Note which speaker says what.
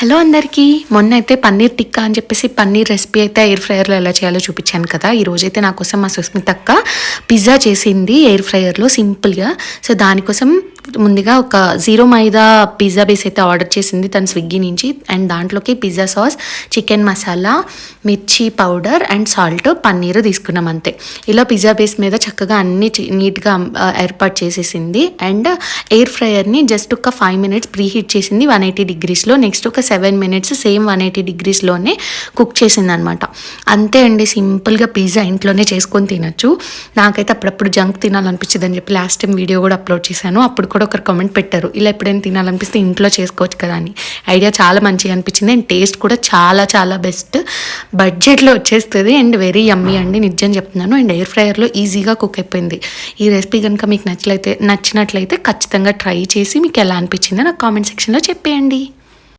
Speaker 1: Hello అందరికీ, మొన్న అయితే పన్నీర్ టిక్కా అని చెప్పేసి పన్నీర్ రెసిపీ అయితే ఎయిర్ ఫ్రైయర్లో ఎలా చేయాలో చూపించాను కదా. ఈరోజైతే నా కోసం మా సుస్మిత అక్క పిజ్జా చేసింది ఎయిర్ ఫ్రైయర్లో సింపుల్గా. సో దానికోసం ముందుగా ఒక 0 మైదా పిజ్జా బేస్ అయితే ఆర్డర్ చేసింది తను స్విగ్గీ నుంచి. అండ్ దాంట్లోకి పిజ్జా సాస్, చికెన్ మసాలా, మిర్చి పౌడర్ అండ్ సాల్ట్, పన్నీర్ తీసుకున్నాం అంతే. ఇలా పిజ్జా బేస్ మీద చక్కగా అన్ని నీట్గా ఏర్పాటు చేసేసింది. అండ్ ఎయిర్ ఫ్రైయర్ని జస్ట్ ఒక 5 minutes ప్రీ హీట్ చేసింది 180 degreesలో. నెక్స్ట్ ఒక 7 minutes సేమ్ 180 degreesలోనే కుక్ చేసింది అనమాట. అంతే అండి, సింపుల్గా పిజ్జా ఇంట్లోనే చేసుకొని తినచ్చు. నాకైతే అప్పుడప్పుడు జంక్ తినాలనిపించింది అని చెప్పి లాస్ట్ టైం వీడియో కూడా అప్లోడ్ చేశాను. అప్పుడు కూడా ఒకరు కామెంట్ పెట్టారు, ఇలా ఎప్పుడైనా తినాలనిపిస్తే ఇంట్లో చేసుకోవచ్చు కదా అని. ఐడియా చాలా మంచిగా అనిపించింది అండ్ టేస్ట్ కూడా చాలా చాలా బెస్ట్. బడ్జెట్లో వచ్చేస్తుంది అండ్ వెరీ యమ్మీ అండి, నిజం చెప్తున్నాను. అండ్ ఎయిర్ ఫ్రైయర్లో ఈజీగా కుక్ అయిపోయింది. ఈ రెసిపీ కనుక మీకు నచ్చినట్లయితే ఖచ్చితంగా ట్రై చేసి మీకు ఎలా అనిపించిందో నాకు కామెంట్ సెక్షన్లో చెప్పేయండి.